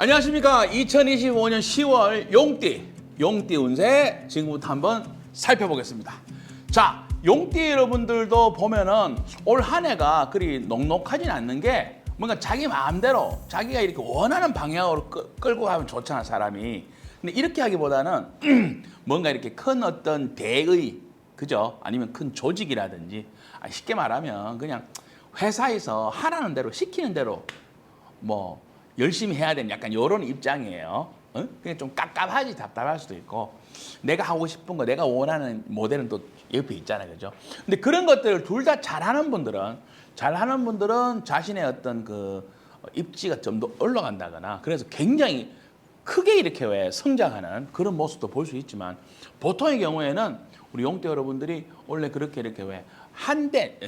안녕하십니까. 2025년 10월 용띠 운세 지금부터 한번 살펴보겠습니다. 자, 용띠 여러분들도 보면은 올 한 해가 그리 녹록하진 않는 게 뭔가 자기 마음대로 자기가 이렇게 원하는 방향으로 끌고 가면 좋잖아, 사람이. 근데 이렇게 하기보다는 뭔가 이렇게 큰 어떤 대의, 그죠? 아니면 큰 조직이라든지, 쉽게 말하면 그냥 회사에서 하라는 대로 시키는 대로 뭐 열심히 해야 되는 약간 이런 입장이에요. 그냥 좀 깝깝하지, 답답할 수도 있고, 내가 하고 싶은 거, 내가 원하는 모델은 또 옆에 있잖아요, 그죠? 근데 그런 것들을 둘 다 잘하는 분들은 자신의 어떤 그 입지가 좀 더 올라간다거나, 그래서 굉장히 크게 이렇게 왜 성장하는 그런 모습도 볼 수 있지만, 보통의 경우에는 우리 용띠 여러분들이 원래 그렇게 이렇게 왜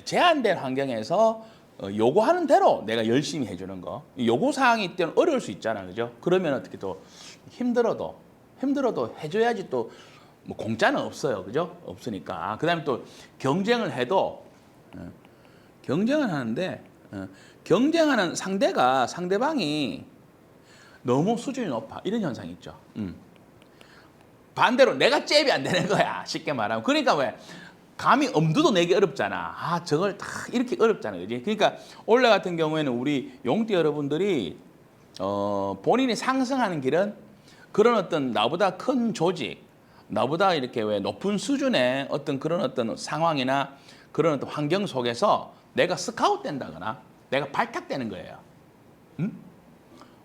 제한된 환경에서 요구하는 대로 내가 열심히 해주는 거, 요구 사항이 있다면 어려울 수 있잖아, 그죠? 그러면 어떻게 또 힘들어도 해줘야지. 또 뭐 공짜는 없어요, 그죠? 없으니까. 그다음에 또 경쟁을 해도 경쟁을 하는데 경쟁하는 상대방이 너무 수준이 높아, 이런 현상이 있죠. 반대로 내가 잽이 안 되는 거야, 쉽게 말하면. 그러니까 왜 감히 엄두도 내기 어렵잖아. 저걸 다 이렇게 어렵잖아, 그지? 그러니까 올해 같은 경우에는 우리 용띠 여러분들이 본인이 상승하는 길은 그런 어떤 나보다 큰 조직, 나보다 이렇게 왜 높은 수준의 어떤 그런 어떤 상황이나 그런 어떤 환경 속에서 내가 스카웃 된다거나 내가 발탁되는 거예요.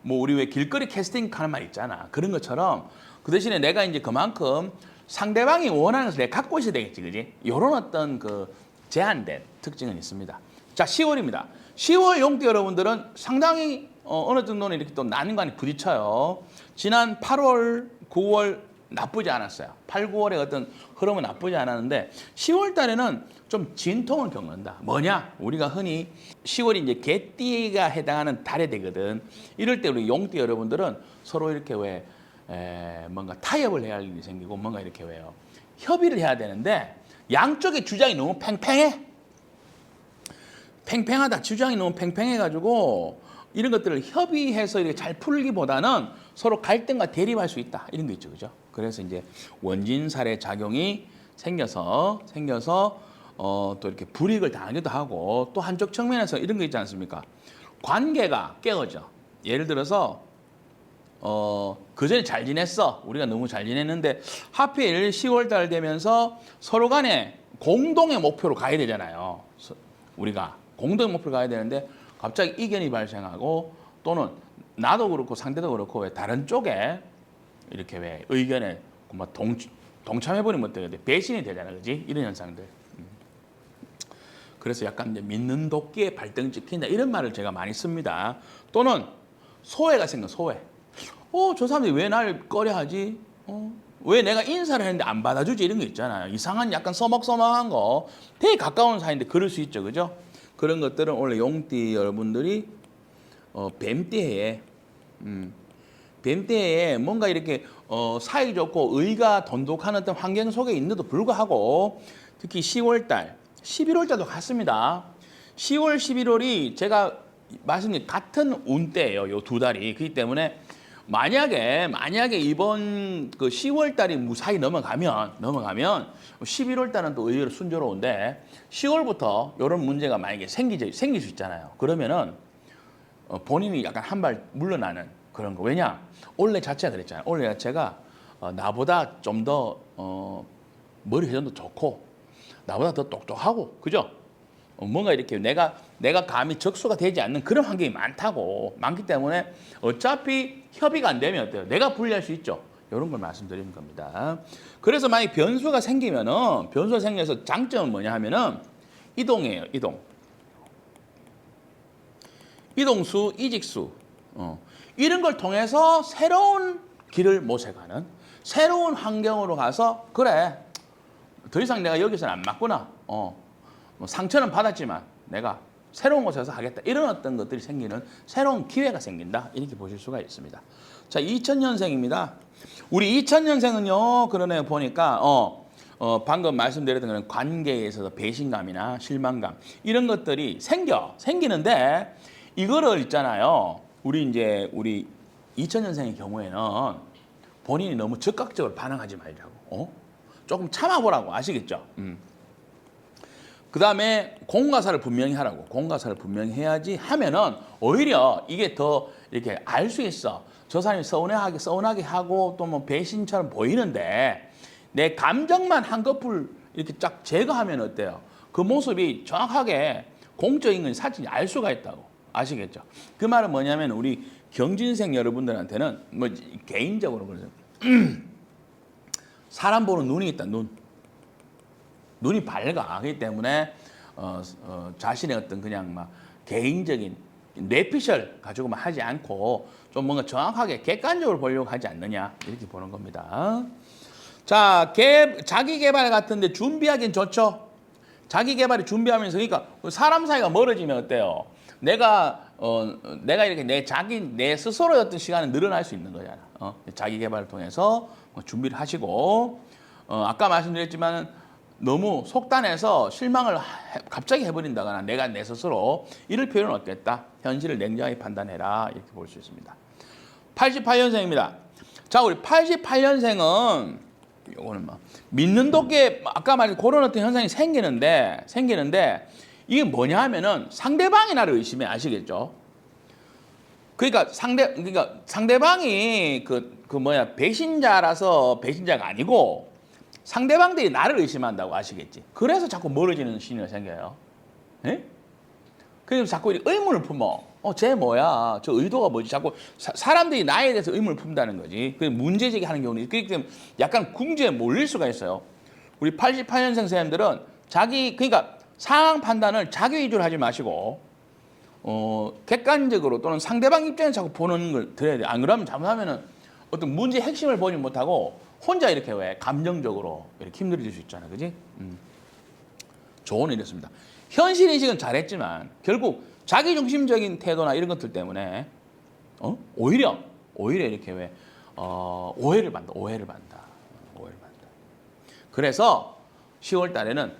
뭐 우리 왜 길거리 캐스팅 하는 말 있잖아. 그런 것처럼 그 대신에 내가 이제 그만큼 상대방이 원하는 것을 내가 갖고 있어야 되겠지, 그지? 이런 어떤 그 제한된 특징은 있습니다. 자, 10월입니다. 10월 용띠 여러분들은 상당히 어느 정도는 이렇게 또 난관이 부딪혀요. 지난 8월, 9월 나쁘지 않았어요. 8, 9월의 어떤 흐름은 나쁘지 않았는데 10월 달에는 좀 진통을 겪는다. 뭐냐? 우리가 흔히 10월이 이제 개띠가 해당하는 달이 되거든. 이럴 때 우리 용띠 여러분들은 서로 이렇게 왜 뭔가 타협을 해야 할 일이 생기고, 뭔가 이렇게 왜요, 협의를 해야 되는데 양쪽의 주장이 너무 팽팽하다. 주장이 너무 팽팽해가지고 이런 것들을 협의해서 이렇게 잘 풀기보다는 서로 갈등과 대립할 수 있다, 이런 거 있죠, 그죠? 그래서 이제 원진살의 작용이 생겨서 또 이렇게 불이익을 당하기도 하고, 또 한쪽 측면에서 이런 거 있지 않습니까? 관계가 깨어져. 예를 들어서 그전에 잘 지냈어. 우리가 너무 잘 지냈는데 하필 10월 달 되면서 서로 간에 공동의 목표로 가야 되잖아요. 우리가 공동의 목표로 가야 되는데 갑자기 이견이 발생하고, 또는 나도 그렇고 상대도 그렇고 왜 다른 쪽에 이렇게 왜 의견에 막 동참해버리면 어때요? 배신이 되잖아, 그지? 이런 현상들. 그래서 약간 이제 믿는 도끼에 발등 찍힌다, 이런 말을 제가 많이 씁니다. 또는 소외가 생겨, 소외. 저 사람들이 왜 날 꺼려하지? 왜 내가 인사를 했는데 안 받아주지? 이런 거 있잖아요. 이상한 약간 서먹서먹한 거. 되게 가까운 사이인데 그럴 수 있죠, 그죠? 그런 것들은 원래 용띠 여러분들이 뱀띠해에 뭔가 이렇게 사이좋고 의가 돈독한 어떤 환경 속에 있는데도 불구하고, 특히 10월달, 11월달도 같습니다. 10월, 11월이 제가 말씀드린 같은 운대예요, 요 두 달이. 그렇기 때문에 만약에 이번 그 10월 달이 무사히 넘어가면 11월 달은 또 의외로 순조로운데, 10월부터 이런 문제가 만약에 생길 수 있잖아요. 그러면은 본인이 약간 한 발 물러나는 그런 거. 왜냐? 올해 자체가 그랬잖아요. 올해 자체가 나보다 좀 더 머리 회전도 좋고, 나보다 더 똑똑하고, 그죠? 뭔가 이렇게 내가 감히 적수가 되지 않는 그런 환경이 많기 때문에 어차피 협의가 안 되면 어때요? 내가 불리할 수 있죠. 이런 걸 말씀드리는 겁니다. 그래서 만약 변수가 생겨서 장점은 뭐냐 하면은 이동이에요, 이동. 이동수, 이직수. 이런 걸 통해서 새로운 길을 모색하는, 새로운 환경으로 가서, 그래, 더 이상 내가 여기서는 안 맞구나. 뭐 상처는 받았지만 내가 새로운 곳에서 하겠다, 이런 어떤 것들이 생기는 새로운 기회가 생긴다, 이렇게 보실 수가 있습니다. 자, 2000년생입니다. 우리 2000년생은요, 그러네요. 보니까 방금 말씀드렸던 그런 관계에 있어서 배신감이나 실망감, 이런 것들이 생기는데, 이거를 있잖아요. 우리 2000년생의 경우에는 본인이 너무 적극적으로 반응하지 말자고. 조금 참아보라고. 아시겠죠? 그 다음에 공과사를 분명히 하라고. 공과사를 분명히 해야지 하면은 오히려 이게 더 이렇게 알 수 있어. 저 사람이 서운하게 하고 또 뭐 배신처럼 보이는데 내 감정만 한꺼풀 이렇게 쫙 제거하면 어때요? 그 모습이 정확하게 공적인 건 사실이 알 수가 있다고. 아시겠죠? 그 말은 뭐냐면 우리 경진생 여러분들한테는 뭐 개인적으로 그러죠. 사람 보는 눈이 있다. 눈이 밝아. 그렇기 때문에 자신의 어떤 그냥 막 개인적인 뇌피셜 가지고만 하지 않고 좀 뭔가 정확하게 객관적으로 보려고 하지 않느냐 이렇게 보는 겁니다. 자, 자기 개발 같은데 준비하기는 좋죠. 자기 개발을 준비하면서 그러니까 사람 사이가 멀어지면 어때요? 내가 이렇게 내 스스로의 어떤 시간을 늘어날 수 있는 거잖아. 자기 개발을 통해서 준비를 하시고 아까 말씀드렸지만 너무 속단해서 실망을 갑자기 해버린다거나 내가 내 스스로 이럴 필요는 없겠다. 현실을 냉정하게 판단해라 이렇게 볼 수 있습니다. 88년생입니다. 자, 우리 88년생은 요거는 뭐 믿는 도끼에 아까 말한 그런 어떤 현상이 생기는데 이게 뭐냐 하면은 상대방이 나를 의심해. 아시겠죠? 그러니까 상대방이 배신자라서 배신자가 아니고 상대방들이 나를 의심한다고. 아시겠지? 그래서 자꾸 멀어지는 신호가 생겨요. 예? 그래서 자꾸 의문을 품어. 쟤 뭐야? 저 의도가 뭐지? 자꾸 사람들이 나에 대해서 의문을 품다는 거지. 그 문제제기 하는 경우는 그렇기 때문에 약간 궁지에 몰릴 수가 있어요. 우리 88년생 사람들은 그러니까 상황 판단을 자기 위주로 하지 마시고 객관적으로 또는 상대방 입장에서 자꾸 보는 걸 들어야 돼. 안 그러면 잘못하면은 어떤 문제의 핵심을 보지 못하고 혼자 이렇게 왜 감정적으로 이렇게 힘들어질 수 있잖아. 그지? 조언을 이랬습니다. 현실인식은 잘했지만 결국 자기중심적인 태도나 이런 것들 때문에 오히려 이렇게 왜 오해를 받는다. 그래서 10월 달에는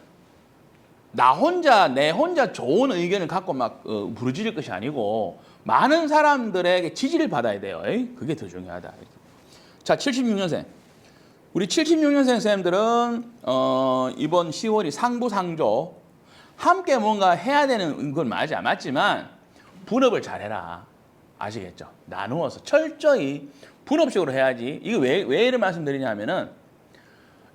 내 혼자 좋은 의견을 갖고 막 부르짖을 것이 아니고 많은 사람들에게 지지를 받아야 돼요. 그게 더 중요하다. 자, 76년생. 우리 76년생 선생님들은 이번 10월이 상부상조 함께 뭔가 해야 되는 건 맞지만 분업을 잘해라. 아시겠죠? 나누어서 철저히 분업식으로 해야지. 이거 왜 이런 말씀드리냐면은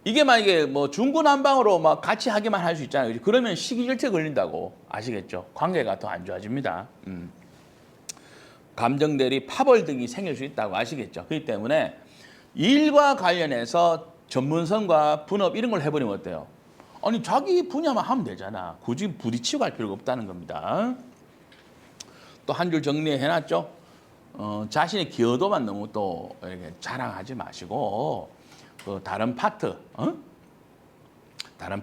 이게 만약에 뭐 중구난방으로 막 같이 하기만 할 수 있잖아요. 그러면 시기질투에 걸린다고. 아시겠죠? 관계가 더 안 좋아집니다. 감정대리, 파벌 등이 생길 수 있다고. 아시겠죠? 그렇기 때문에 일과 관련해서 전문성과 분업 이런 걸 해버리면 어때요? 아니 자기 분야만 하면 되잖아. 굳이 부딪히고 할 필요가 없다는 겁니다. 또 한 줄 정리해놨죠. 자신의 기여도만 너무 또 이렇게 자랑하지 마시고 다른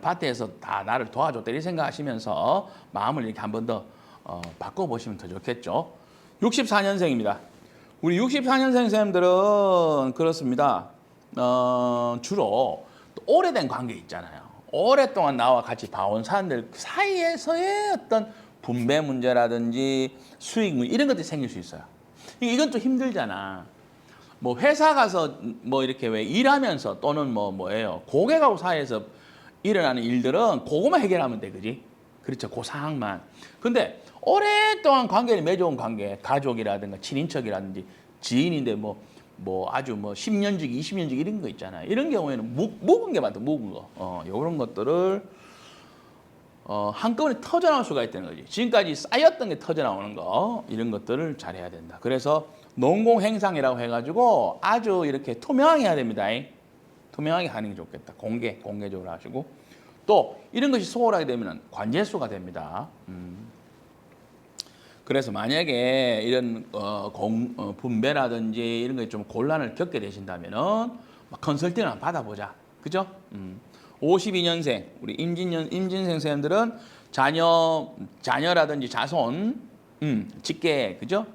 파트에서 다 나를 도와줬다 이렇게 생각하시면서 마음을 이렇게 한 번 더 바꿔보시면 더 좋겠죠. 64년생입니다. 우리 64년생 선생님들은 그렇습니다. 주로 오래된 관계 있잖아요. 오랫동안 나와 같이 봐온 사람들 사이에서의 어떤 분배 문제라든지 수익 문제 이런 것들이 생길 수 있어요. 이건 좀 힘들잖아. 뭐 회사 가서 뭐 이렇게 왜 일하면서 또는 뭐예요. 고객하고 사이에서 일어나는 일들은 그거만 해결하면 돼. 그지? 그렇죠. 그 상황만. 근데 오랫동안 관계를 맺어온 관계, 가족이라든가 친인척이라든지 지인인데 아주 10년직, 20년직 이런 거 있잖아요. 이런 경우에는 묵은 게 많다, 묵은 거. 이런 것들을 한꺼번에 터져나올 수가 있다는 거지. 지금까지 쌓였던 게 터져나오는 거, 이런 것들을 잘해야 된다. 그래서 농공행상이라고 해가지고 아주 이렇게 투명하게 해야 됩니다. 투명하게 하는 게 좋겠다. 공개적으로 하시고. 또 이런 것이 소홀하게 되면 관제수가 됩니다. 그래서 만약에 이런 분배라든지 이런 거에 좀 곤란을 겪게 되신다면은 컨설팅을 한번 받아보자. 그죠? 52년생 우리 임진생 선생님들은 자녀라든지 자손, 직계, 그죠?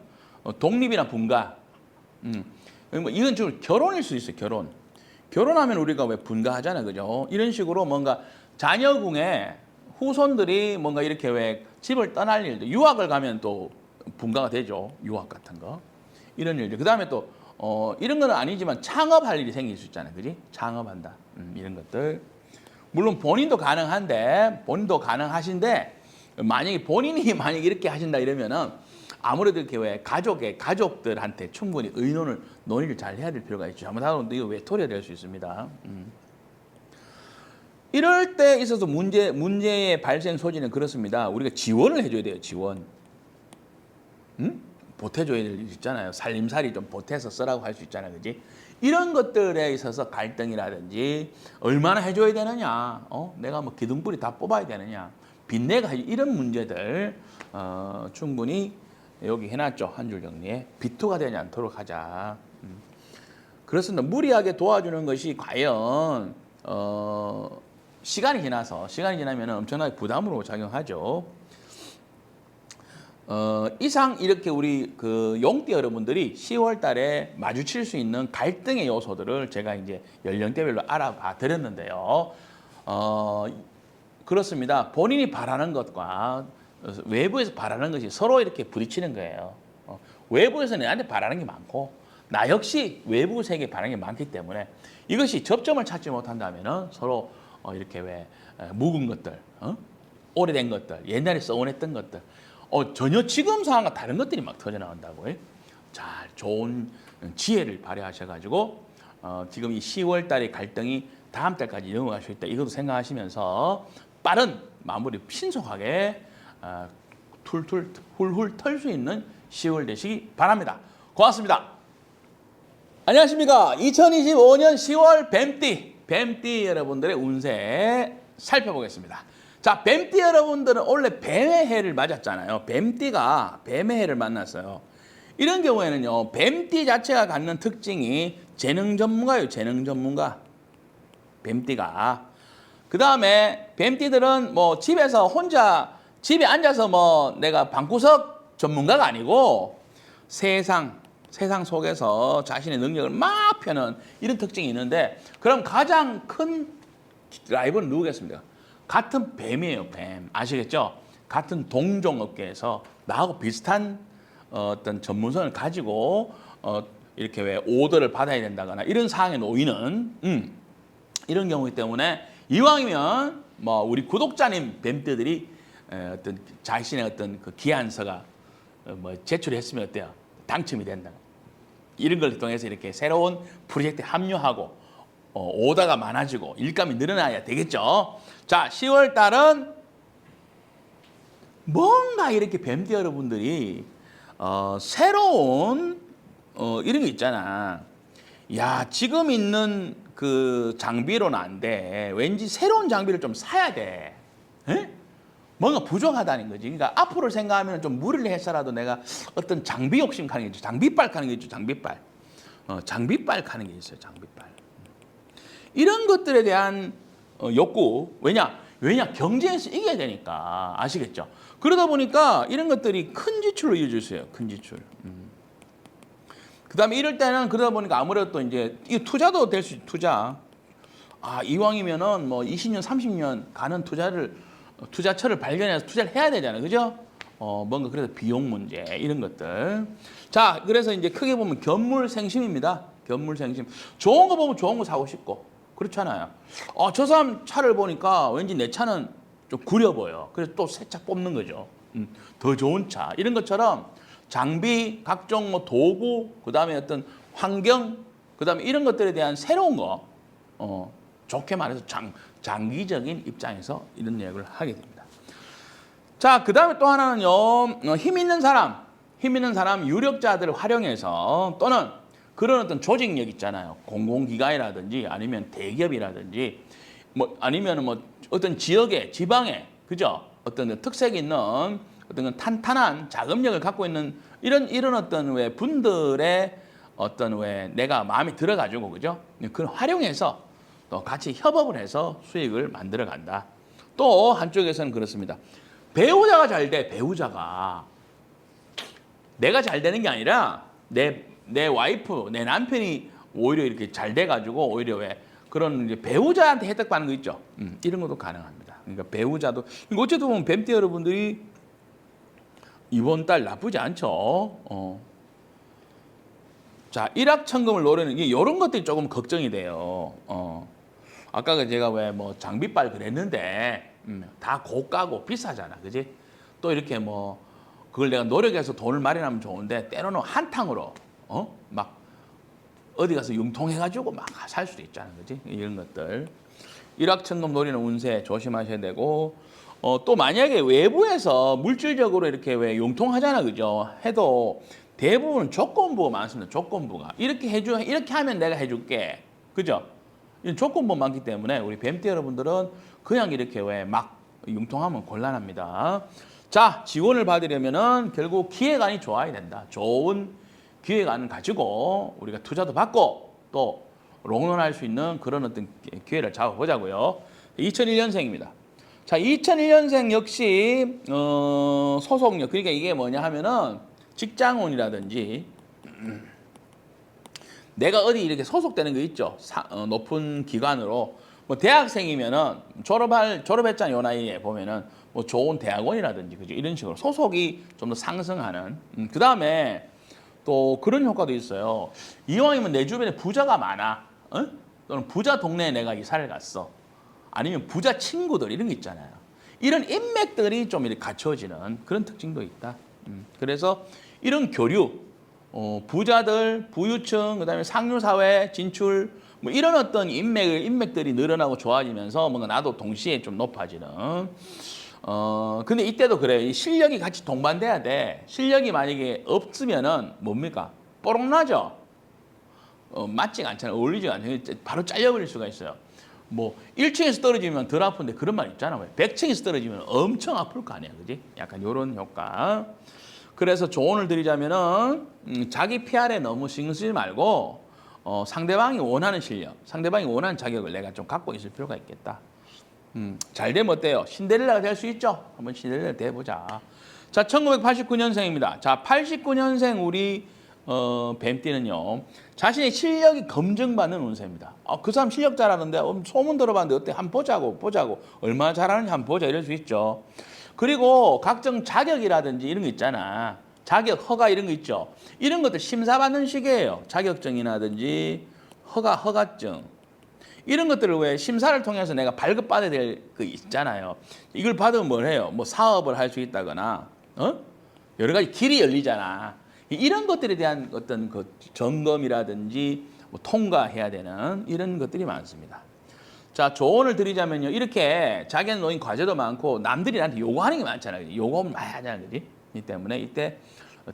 독립이나 분가. 이건 좀 결혼일 수 있어요. 결혼하면 우리가 왜 분가하잖아요. 그죠? 이런 식으로 뭔가 자녀궁에 후손들이 뭔가 이렇게 왜 집을 떠날 일도 유학을 가면 또 분가가 되죠. 유학 같은 거. 이런 일들. 그 다음에 또 이런 건 아니지만 창업할 일이 생길 수 있잖아요. 그지? 창업한다. 이런 것들. 물론 본인도 가능하신데 만약에 본인이 만약에 이렇게 하신다 이러면은 아무래도 이렇게 왜 가족들한테 충분히 논의를 잘 해야 될 필요가 있죠. 잘못하면 이거 외톨이가 될 수 있습니다. 이럴 때 있어서 문제의 발생 소지는 그렇습니다. 우리가 지원을 해줘야 돼요. 지원. 보태줘야 될 일 있잖아요. 살림살이 좀 보태서 쓰라고 할 수 있잖아요. 그지? 이런 것들에 있어서 갈등이라든지 얼마나 해줘야 되느냐. 내가 뭐 기둥뿌리 다 뽑아야 되느냐. 빚내가 이런 문제들 충분히 여기 해놨죠. 한 줄 정리에. 비토가 되지 않도록 하자. 그렇습니다. 무리하게 도와주는 것이 과연 시간이 지나면 엄청나게 부담으로 작용하죠. 이상 이렇게 우리 그 용띠 여러분들이 10월 달에 마주칠 수 있는 갈등의 요소들을 제가 이제 연령대별로 알아봐 드렸는데요. 그렇습니다. 본인이 바라는 것과 외부에서 바라는 것이 서로 이렇게 부딪히는 거예요. 외부에서 내한테 바라는 게 많고 나 역시 외부 세계에 바라는 게 많기 때문에 이것이 접점을 찾지 못한다면은 서로 이렇게 왜 묵은 것들, 오래된 것들, 옛날에 써온했던 것들, 전혀 지금 상황과 다른 것들이 막 터져 나온다고요. 잘 좋은 지혜를 발휘하셔가지고 지금 이 10월 달의 갈등이 다음 달까지 넘어갈 수 있다. 이것도 생각하시면서 빠른 마무리 신속하게 훌훌 털 수 있는 10월 되시기 바랍니다. 고맙습니다. 안녕하십니까. 2025년 10월 뱀띠 여러분들의 운세 살펴보겠습니다. 자, 뱀띠 여러분들은 원래 뱀의 해를 맞았잖아요. 뱀띠가 뱀의 해를 만났어요. 이런 경우에는요, 뱀띠 자체가 갖는 특징이 재능 전문가예요. 재능 전문가. 뱀띠가. 그 다음에 뱀띠들은 뭐 집에서 혼자 집에 앉아서 뭐 내가 방구석 전문가가 아니고 세상 속에서 자신의 능력을 막 펴는 이런 특징이 있는데, 그럼 가장 큰 라이벌은 누구겠습니까? 같은 뱀이에요. 뱀. 아시겠죠? 같은 동종업계에서 나하고 비슷한 어떤 전문성을 가지고 이렇게 왜 오더를 받아야 된다거나 이런 상황에 놓이는 이런 경우이기 때문에 이왕이면 뭐 우리 구독자님 뱀떼들이 어떤 자신의 어떤 그 기한서가 뭐 제출했으면 어때요? 당첨이 된다. 이런 걸 통해서 이렇게 새로운 프로젝트에 합류하고 오더가 많아지고 일감이 늘어나야 되겠죠. 자, 10월 달은 뭔가 이렇게 뱀띠 여러분들이 새로운 이런 게 있잖아. 야, 지금 있는 그 장비로는 안 돼. 왠지 새로운 장비를 좀 사야 돼. 에? 뭔가 부족하다는 거지. 그러니까 앞으로 생각하면 좀 무리를 해서라도 내가 어떤 장비 욕심 가는 게 있죠. 장비빨 가는 게 있죠. 장비빨. 장비빨 가는 게 있어요. 장비빨. 이런 것들에 대한 욕구. 왜냐 경쟁에서 이겨야 되니까. 아시겠죠? 그러다 보니까 이런 것들이 큰 지출로 이어질 수 있어요. 큰 지출. 그다음에 이럴 때는 그러다 보니까 아무래도 또 이제 이 투자도 될 수 있어요. 투자. 이왕이면은 뭐 20년, 30년 가는 투자처를 발견해서 투자를 해야 되잖아요. 그죠? 뭔가 그래서 비용 문제 이런 것들. 자, 그래서 이제 크게 보면 견물생심입니다. 견물생심. 좋은 거 보면 좋은 거 사고 싶고. 그렇잖아요. 저 사람 차를 보니까 왠지 내 차는 좀 구려 보여. 그래서 또 새 차 뽑는 거죠. 더 좋은 차. 이런 것처럼 장비, 각종 뭐 도구, 그다음에 어떤 환경, 그다음에 이런 것들에 대한 새로운 거, 좋게 말해서 장기적인 입장에서 이런 이야기를 하게 됩니다. 자, 그다음에 또 하나는요, 힘 있는 사람, 유력자들을 활용해서 또는 그런 어떤 조직력 있잖아요. 공공기관이라든지 아니면 대기업이라든지 뭐 아니면 뭐 어떤 지역에, 지방에, 그죠? 어떤 특색이 있는 어떤 탄탄한 자금력을 갖고 있는 이런 어떤 왜 분들의 어떤 왜 내가 마음에 들어가지고, 그죠? 그걸 활용해서 또 같이 협업을 해서 수익을 만들어 간다. 또 한쪽에서는 그렇습니다. 배우자가 잘 돼. 배우자가 내가 잘 되는 게 아니라 내 와이프, 내 남편이 오히려 이렇게 잘 돼가지고 오히려 왜 그런 이제 배우자한테 혜택 받는 거 있죠. 이런 것도 가능합니다. 그러니까 배우자도 어쨌든 보면 뱀띠 여러분들이 이번 달 나쁘지 않죠. 자, 일확천금을 노리는 게 이런 것들이 조금 걱정이 돼요. 아까 제가 왜 뭐 장비빨 그랬는데 다 고가고 비싸잖아, 그지? 또 이렇게 뭐 그걸 내가 노력해서 돈을 마련하면 좋은데 때로는 한탕으로 막 어디 가서 융통해가지고 막 살 수도 있잖아, 그지? 이런 것들 일확천금 노리는 운세 조심하셔야 되고 또 만약에 외부에서 물질적으로 이렇게 왜 융통하잖아, 그죠? 해도 대부분 조건부가 많습니다. 조건부가 이렇게 하면 내가 해줄게, 그죠? 이런 조건부 많기 때문에 우리 뱀띠 여러분들은 그냥 이렇게 왜 막 융통하면 곤란합니다. 자, 지원을 받으려면은 결국 기획안이 좋아야 된다. 좋은 기획안을 가지고 우리가 투자도 받고 또 롱런할 수 있는 그런 어떤 기회를 잡아보자고요. 2001년생입니다. 자, 2001년생 역시 소속력, 그러니까 이게 뭐냐 하면은 직장운이라든지 내가 어디 이렇게 소속되는 거 있죠. 높은 기관으로 뭐 대학생이면은 졸업했잖아요. 요 나이에 보면은 뭐 좋은 대학원이라든지 그죠. 이런 식으로 소속이 좀 더 상승하는. 그 다음에 또 그런 효과도 있어요. 이왕이면 내 주변에 부자가 많아. 또는 부자 동네에 내가 이사를 갔어. 아니면 부자 친구들 이런 게 있잖아요. 이런 인맥들이 좀 이렇게 갖춰지는 그런 특징도 있다. 그래서 이런 교류, 부자들, 부유층, 그다음에 상류사회 진출, 뭐 이런 어떤 인맥들이 늘어나고 좋아지면서 뭔가 나도 동시에 좀 높아지는. 근데 이때도 그래요. 이 실력이 같이 동반돼야 돼. 실력이 만약에 없으면은 뭡니까? 뽀록나죠? 맞지가 않잖아요. 어울리지가 않잖아요. 바로 잘려버릴 수가 있어요. 뭐 1층에서 떨어지면 덜 아픈데 그런 말 있잖아. 100층에서 떨어지면 엄청 아플 거 아니야. 그지? 약간 이런 효과. 그래서 조언을 드리자면은 자기 PR에 너무 신경 쓰지 말고 상대방이 원하는 실력, 상대방이 원하는 자격을 내가 좀 갖고 있을 필요가 있겠다. 잘 되면 어때요? 신데렐라가 될 수 있죠? 한번 신데렐라 돼보자. 자, 1989년생입니다. 자, 89년생 우리 뱀띠는요. 자신의 실력이 검증받는 운세입니다. 그 사람 실력 잘하는데 소문 들어봤는데 어때? 한번 보자고. 얼마나 잘하는지 한번 보자 이럴 수 있죠. 그리고 각종 자격이라든지 이런 거 있잖아. 자격, 허가 이런 거 있죠. 이런 것들 심사받는 시기예요. 자격증이라든지 허가증. 이런 것들을 왜 심사를 통해서 내가 발급받아야 될 거 있잖아요. 이걸 받으면 뭘 해요? 뭐 사업을 할 수 있다거나 여러 가지 길이 열리잖아. 이런 것들에 대한 어떤 그 점검이라든지 뭐 통과해야 되는 이런 것들이 많습니다. 자, 조언을 드리자면요. 이렇게 자기는 놓인 과제도 많고 남들이 나한테 요구하는 게 많잖아요. 요구하면 많이 하잖아요. 그지? 이 때문에 이때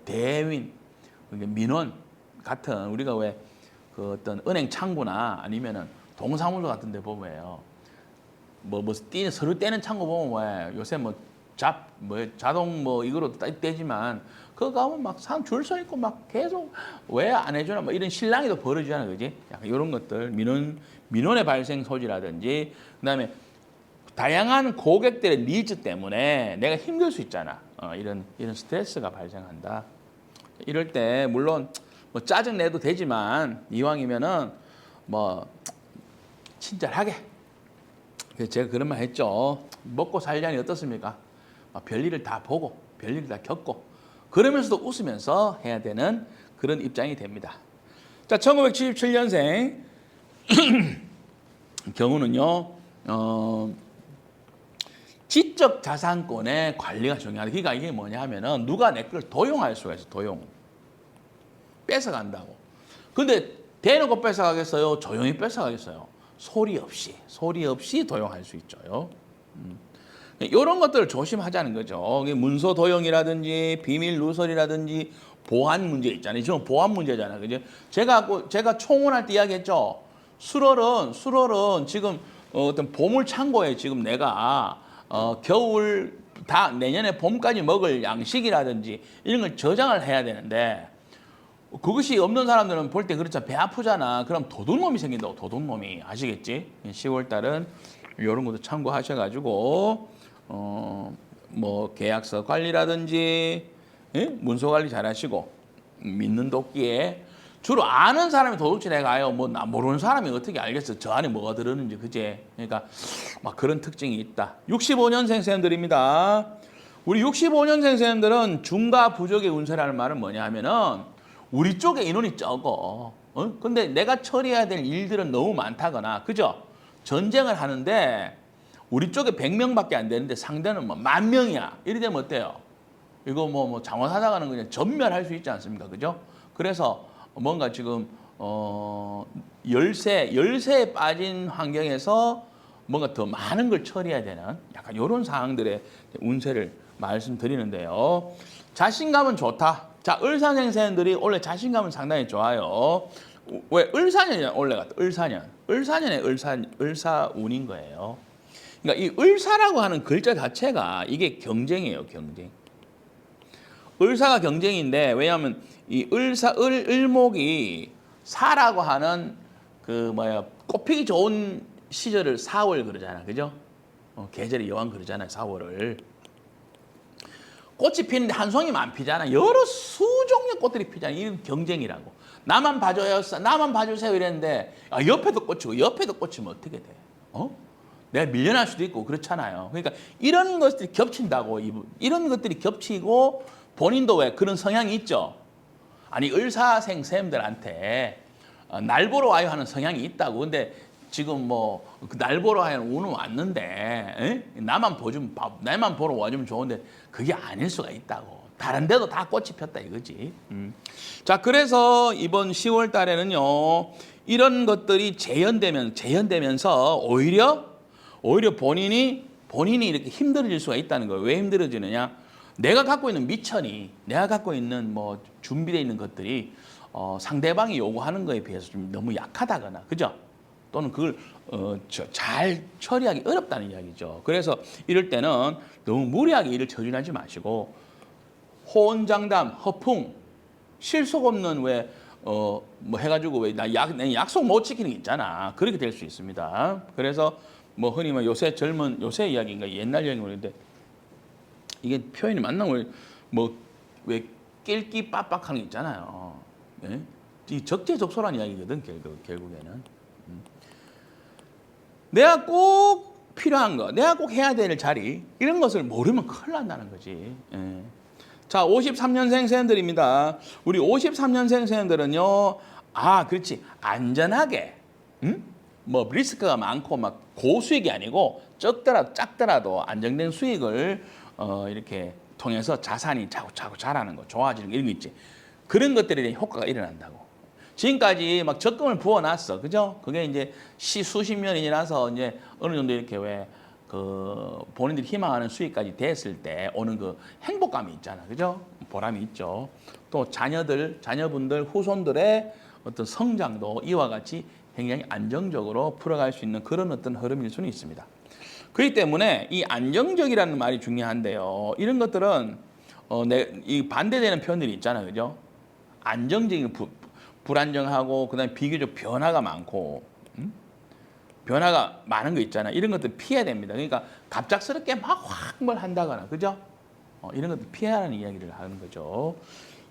대윈, 민원 같은 우리가 왜 그 어떤 은행 창구나 아니면은 동사무소 같은 데 보면요. 서류 떼는 창고 보면 왜 요새 자동 이거로 떼지만 그거 가면 막 사람 줄 서 있고 막 계속 왜 안 해주나 뭐 이런 실랑이도 벌어지잖아, 그지? 약간 이런 것들 민원의 발생 소지라든지 그다음에 다양한 고객들의 니즈 때문에 내가 힘들 수 있잖아. 이런 스트레스가 발생한다. 이럴 때 물론 뭐 짜증 내도 되지만 이왕이면은 뭐 친절하게. 제가 그런 말 했죠. 먹고 살자니 어떻습니까? 별일을 다 보고 별일을 다 겪고 그러면서도 웃으면서 해야 되는 그런 입장이 됩니다. 자, 1977년생 경우는요. 지적 자산권의 관리가 중요하다. 그러니까 이게 뭐냐 하면은 누가 내 걸 도용할 수가 있어. 도용. 뺏어간다고. 근데 대놓고 뺏어가겠어요? 조용히 뺏어가겠어요? 소리 없이 도용할 수 있죠. 이런 것들을 조심하자는 거죠. 문서 도용이라든지 비밀 누설이라든지 보안 문제 있잖아요. 지금 보안 문제잖아요. 그죠? 제가 총원할 때 이야기했죠. 수월은 지금 어떤 보물 창고에 지금 내가 겨울 다 내년에 봄까지 먹을 양식이라든지 이런 걸 저장을 해야 되는데 그것이 없는 사람들은 볼 때 그렇죠. 배 아프잖아. 그럼 도둑놈이 생긴다고. 도둑놈이. 아시겠지? 10월 달은 이런 것도 참고하셔가지고 뭐 계약서 관리라든지 문서 관리 잘하시고 믿는 도끼에 주로 아는 사람이 도둑질해 가요. 뭐 나 모르는 사람이 어떻게 알겠어? 저 안에 뭐가 들었는지. 그제? 그러니까 막 그런 특징이 있다. 65년생 세연들입니다. 우리 65년생 세연들은 중과 부족의 운세라는 말은 뭐냐 하면은 우리 쪽에 인원이 적어. 근데 내가 처리해야 될 일들은 너무 많다거나, 그죠? 전쟁을 하는데 우리 쪽에 100명밖에 안 되는데 상대는 뭐 10,000명이야. 이래 되면 어때요? 이거 뭐 장원사다가는 그냥 전멸할 수 있지 않습니까? 그죠? 그래서 뭔가 지금 열세에 빠진 환경에서 뭔가 더 많은 걸 처리해야 되는 약간 이런 상황들의 운세를 말씀드리는데요. 자신감은 좋다. 자, 을사생생들이 원래 자신감은 상당히 좋아요. 왜? 을사년이 올라갔다. 을사년. 을사년의 을사운인 거예요. 그러니까 이 을사라고 하는 글자 자체가 이게 경쟁이에요, 경쟁. 을사가 경쟁인데, 왜냐하면 이 을목이 사라고 하는 꽃피기 좋은 시절을 4월 그러잖아, 그죠? 계절이 여왕 그러잖아요, 4월을. 꽃이 피는데 한 송이만 안 피잖아. 여러 수종의 꽃들이 피잖아. 이건 경쟁이라고. 나만 봐줘요, 나만 봐주세요 이랬는데 옆에도 꽂히고 옆에도 꽂히면 어떻게 돼? 내가 밀려날 수도 있고 그렇잖아요. 그러니까 이런 것들이 겹친다고. 이런 것들이 겹치고 본인도 왜 그런 성향이 있죠. 아니 을사생 쌤들한테 날 보러 와요 하는 성향이 있다고. 근데 지금 날 보러 와요 운은 왔는데 나만 보러 와주면 좋은데 그게 아닐 수가 있다고. 다른 데도 다 꽃이 폈다 이거지. 자, 그래서 이번 10월 달에는요. 이런 것들이 재현되면서 오히려 본인이 이렇게 힘들어질 수가 있다는 거예요. 왜 힘들어지느냐? 내가 갖고 있는 미천이, 내가 갖고 있는 준비되어 있는 것들이 상대방이 요구하는 거에 비해서 좀 너무 약하다거나, 그죠? 또는 그걸 잘 처리하기 어렵다는 이야기죠. 그래서 이럴 때는 너무 무리하게 일을 처리하지 마시고 호언장담, 허풍, 실속 없는 해가지고 내 약속 못 지키는 게 있잖아. 그렇게 될 수 있습니다. 그래서 흔히 요새 이야기인가 옛날 이야기인가 그런데 이게 표현이 맞나? 왜 낄끼 빡빡하는 게 있잖아요. 네? 이 적재적소란 이야기거든, 결국에는. 내가 꼭 필요한 거, 내가 꼭 해야 될 자리, 이런 것을 모르면 큰일 난다는 거지. 예. 자, 53년생 세연들입니다. 우리 53년생 세연들은요, 그렇지. 안전하게, 리스크가 많고 고수익이 아니고 작더라도 안정된 수익을 이렇게 통해서 자산이 자꾸 자라는 거, 좋아지는 거, 이런 거 있지. 그런 것들에 대한 효과가 일어난다고. 지금까지 적금을 부어놨어, 그죠? 그게 이제 수십 년이 지나서 이제 어느 정도 이렇게 본인들이 희망하는 수익까지 됐을 때 오는 그 행복감이 있잖아, 그죠? 보람이 있죠. 또 자녀분들, 후손들의 어떤 성장도 이와 같이 굉장히 안정적으로 풀어갈 수 있는 그런 어떤 흐름일 수는 있습니다. 그렇기 때문에 이 안정적이라는 말이 중요한데요. 이런 것들은 이 반대되는 표현들이 있잖아요, 그죠? 안정적인 불안정하고 그다음에 비교적 변화가 많고 변화가 많은 거 있잖아요. 이런 것들 피해야 됩니다. 그러니까 갑작스럽게 확 뭘 한다거나, 그죠? 이런 것들 피해야 하는 이야기를 하는 거죠.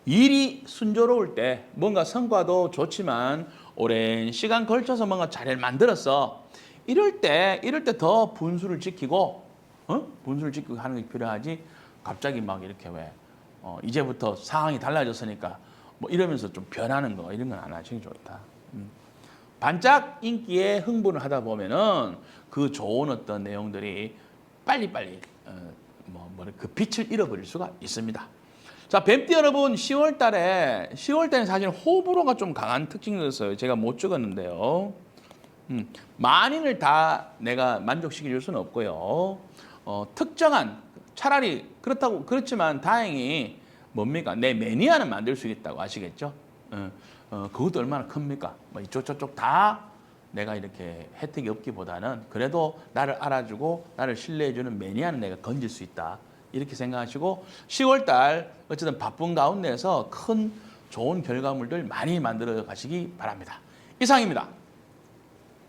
일이 순조로울 때 뭔가 성과도 좋지만 오랜 시간 걸쳐서 뭔가 잘 만들었어. 이럴 때 더 분수를 지키고 하는 게 필요하지. 갑자기 이렇게 이제부터 상황이 달라졌으니까 이러면서 좀 변하는 거, 이런 건 안 하시는 게 좋다. 반짝 인기에 흥분을 하다 보면은 그 좋은 어떤 내용들이 빨리빨리 그 빛을 잃어버릴 수가 있습니다. 자, 뱀띠 여러분, 10월 달에는 사실 호불호가 좀 강한 특징이었어요. 제가 못 적었는데요. 만인을 다 내가 만족시켜줄 수는 없고요. 특정한, 차라리 그렇지만 다행히 뭡니까? 내 매니아는 만들 수 있다고 아시겠죠? 그것도 얼마나 큽니까? 이쪽 다 내가 이렇게 혜택이 없기보다는 그래도 나를 알아주고 나를 신뢰해주는 매니아는 내가 건질 수 있다. 이렇게 생각하시고 10월 달 어쨌든 바쁜 가운데서 큰 좋은 결과물들 많이 만들어 가시기 바랍니다. 이상입니다.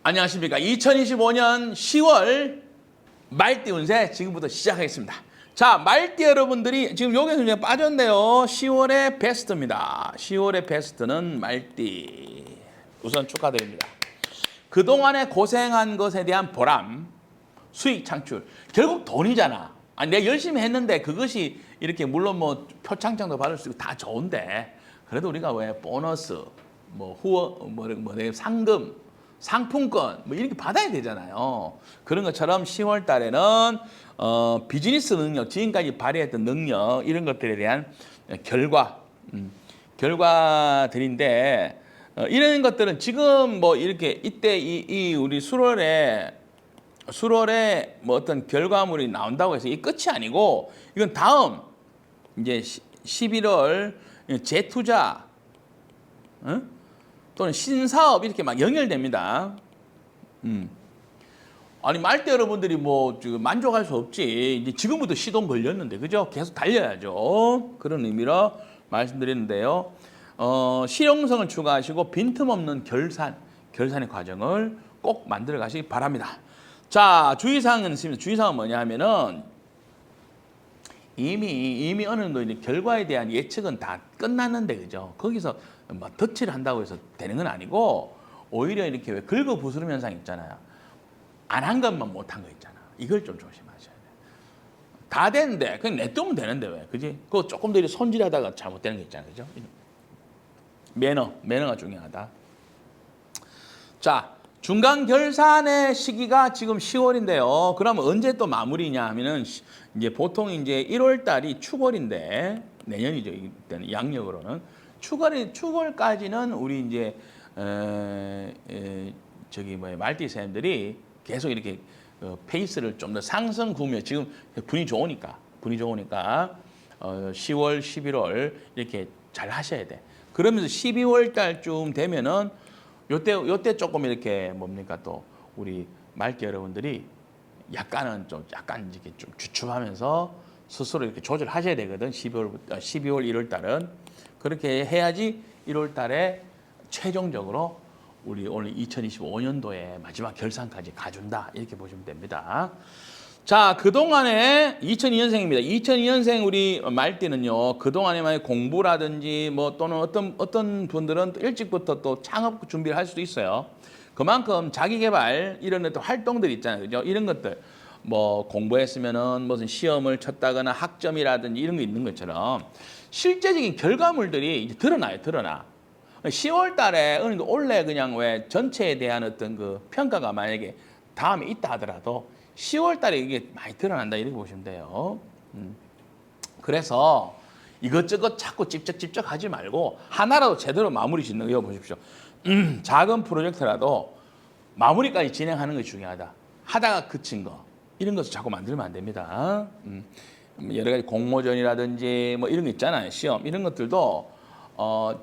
안녕하십니까. 2025년 10월 말띠 운세 지금부터 시작하겠습니다. 자, 말띠 여러분들이 지금 여기서 그냥 빠졌네요. 10월의 베스트입니다. 10월의 베스트는 말띠. 우선 축하드립니다. 그동안에 고생한 것에 대한 보람, 수익 창출. 결국 돈이잖아. 내가 열심히 했는데 그것이 이렇게 물론 표창장도 받을 수 있고 다 좋은데 그래도 우리가 왜 보너스, 뭐 후원, 상금, 상품권 뭐 이렇게 받아야 되잖아요. 그런 것처럼 10월 달에는 비즈니스 능력, 지금까지 발휘했던 능력 이런 것들에 대한 결과, 결과들인데 이런 것들은 지금 뭐 이렇게 이때 이 우리 수월에 뭐 어떤 결과물이 나온다고 해서 이 끝이 아니고 이건 다음 이제 11월 재투자 또는 신사업 이렇게 막 연결됩니다. 아니 말대 여러분들이 뭐 지금 만족할 수 없지. 이제 지금부터 시동 걸렸는데 그죠? 계속 달려야죠. 그런 의미로 말씀드리는데요. 실용성을 추가하시고 빈틈없는 결산의 과정을 꼭 만들어 가시기 바랍니다. 자, 주의사항은 있습니다. 주의사항은 뭐냐 하면은 이미 어느 정도 이제 결과에 대한 예측은 다 끝났는데 그죠? 거기서 뭐 덧칠을 한다고 해서 되는 건 아니고 오히려 이렇게 왜 긁어부스럼 현상 있잖아요. 안 한 것만 못한 거 있잖아. 이걸 좀 조심하셔야 돼. 다 됐는데 그냥 냅두면 되는데 왜? 그지? 그거 조금 더 손질하다가 잘못되는 게 있잖아요. 그죠? 매너가 중요하다. 자, 중간 결산의 시기가 지금 10월인데요. 그러면 언제 또 마무리냐 하면은 이제 보통 이제 1월 달이 축월인데 내년이죠. 이때는 양력으로는 축월까지는 우리 이제 말띠 사람들이 계속 이렇게 페이스를 좀 더 상승 구며 지금 분이 좋으니까 10월, 11월 이렇게 잘 하셔야 돼. 그러면서 12월 달쯤 되면은 요때 조금 이렇게 뭡니까 또 우리 말띠 여러분들이 약간 이렇게 좀 주춤하면서 스스로 이렇게 조절하셔야 되거든. 12월, 1월 달은 그렇게 해야지 1월 달에 최종적으로 우리 오늘 2025년도에 마지막 결산까지 가준다 이렇게 보시면 됩니다. 자, 그동안에 2002년생입니다. 2002년생 우리 말띠는요. 그동안에 만약 공부라든지 뭐 또는 어떤 분들은 일찍부터 또 창업 준비를 할 수도 있어요. 그만큼 자기 개발 이런 어떤 활동들이 있잖아요. 그죠? 이런 것들 뭐 공부했으면은 무슨 시험을 쳤다거나 학점이라든지 이런 거 있는 것처럼 실제적인 결과물들이 이제 드러나. 10월 달에 어느 정도 원래 그냥 왜 전체에 대한 어떤 그 평가가 만약에 다음에 있다 하더라도 10월 달에 이게 많이 드러난다 이렇게 보시면 돼요. 그래서 이것저것 자꾸 찝쩍찝쩍 하지 말고 하나라도 제대로 마무리 짓는 거 보십시오. 작은 프로젝트라도 마무리까지 진행하는 것이 중요하다. 하다가 그친 거 이런 것을 자꾸 만들면 안 됩니다. 여러 가지 공모전이라든지 뭐 이런 거 있잖아요. 시험 이런 것들도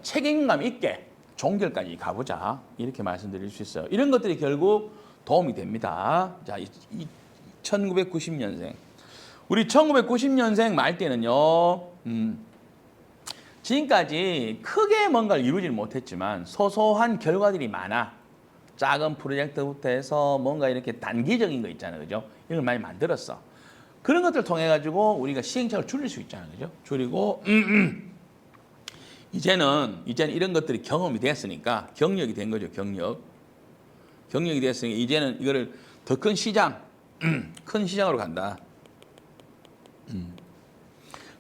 책임감 있게 종결까지 가보자 이렇게 말씀드릴 수 있어요. 이런 것들이 결국 도움이 됩니다. 자, 1990년생 우리 1990년생 말띠는요. 지금까지 크게 뭔가를 이루지는 못했지만 소소한 결과들이 많아. 작은 프로젝트부터 해서 뭔가 이렇게 단기적인 거 있잖아요. 그죠? 이런 걸 많이 만들었어. 그런 것들을 통해 가지고 우리가 시행착오를 줄일 수 있잖아요. 그죠? 줄이고 이제는 이런 것들이 경험이 됐으니까 경력이 된 거죠. 경력이 됐으니까 이제는 이거를 더 큰 시장, 큰 시장으로 간다.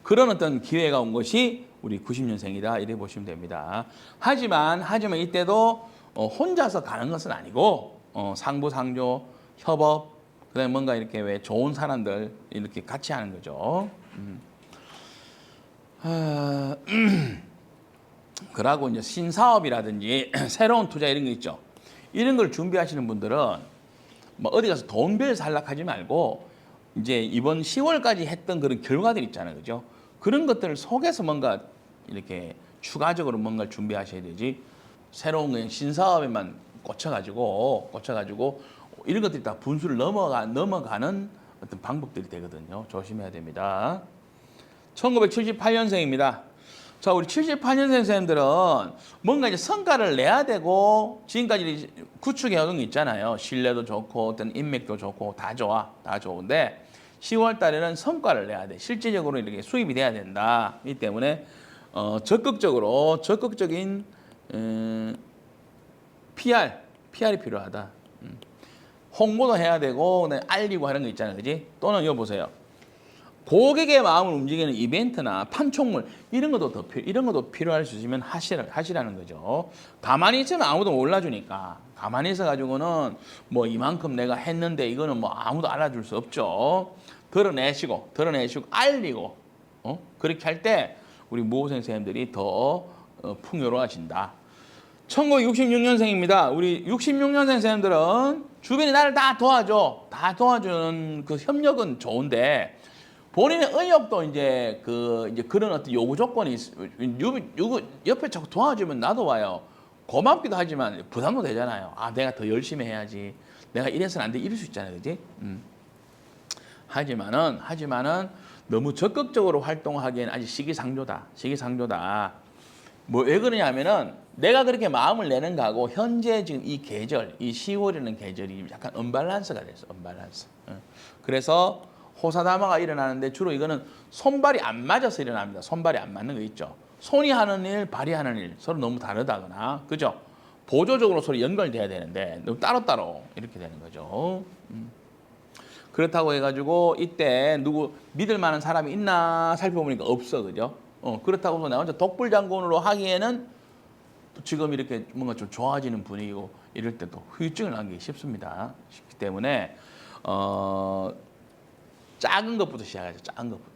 그런 어떤 기회가 온 것이 우리 90년생이다 이렇게 보시면 됩니다. 하지만 이때도 혼자서 가는 것은 아니고 상부상조, 협업, 그다음에 뭔가 이렇게 왜 좋은 사람들 이렇게 같이 하는 거죠. 그러고 이제 신사업이라든지 새로운 투자 이런 거 있죠. 이런 걸 준비하시는 분들은 뭐 어디 가서 돈 빌려서 하려고 말고 이제 이번 10월까지 했던 그런 결과들 있잖아요. 그죠? 그런 것들을 속에서 뭔가 이렇게 추가적으로 뭔가를 준비하셔야 되지. 새로운 그냥 신사업에만 꽂혀가지고 이런 것들이 다 분수를 넘어가는 어떤 방법들이 되거든요. 조심해야 됩니다. 1978년생입니다. 자, 우리 78년생 선생님들은 뭔가 이제 성과를 내야 되고 지금까지 구축해온 게 있잖아요. 신뢰도 좋고 어떤 인맥도 좋고 다 좋은데 10월 달에는 성과를 내야 돼. 실질적으로 이렇게 수입이 돼야 된다. 이 때문에 적극적인 PR이 필요하다. 홍보도 해야 되고 알리고 하는 거 있잖아요. 그지? 또는 이거 보세요. 고객의 마음을 움직이는 이벤트나 판촉물 이런 것도 필요할 수 있으면 하시라는 거죠. 가만히 있으면 아무도 몰라주니까 가만히 있어 가지고는 뭐 이만큼 내가 했는데 이거는 뭐 아무도 알아줄 수 없죠. 드러내시고 알리고 그렇게 할 때 우리 무호생 선생님들이 더 풍요로워진다. 1966년생입니다. 우리 66년생 선생님들은 주변이 나를 다 도와줘. 다 도와주는 그 협력은 좋은데 본인의 의욕도 이제 그런 어떤 요구 조건이 옆에 자꾸 도와주면 나도 와요. 고맙기도 하지만 부담도 되잖아요. 아, 내가 더 열심히 해야지. 내가 이래서는 안 돼. 이럴 수 있잖아요. 그지? 하지만은 너무 적극적으로 활동하기에는 아직 시기상조다. 뭐 왜 그러냐면은 내가 그렇게 마음을 내는 거하고 현재 지금 이 계절, 이 10월이라는 계절이 약간 언밸런스가 됐어. 언밸런스. 그래서 호사다마가 일어나는데 주로 이거는 손발이 안 맞아서 일어납니다. 손발이 안 맞는 거 있죠. 손이 하는 일, 발이 하는 일 서로 너무 다르다거나, 그죠? 보조적으로 서로 연결돼야 되는데 너무 따로따로 이렇게 되는 거죠. 그렇다고 해가지고 이때 누구 믿을 만한 사람이 있나 살펴보니까 없어, 그죠? 그렇다고 해서 나 혼자 독불장군으로 하기에는 또 지금 이렇게 뭔가 좀 좋아지는 분위기고 이럴 때 또 후유증을 남기기 쉽습니다. 쉽기 때문에 작은 것부터 시작하죠. 작은 것부터.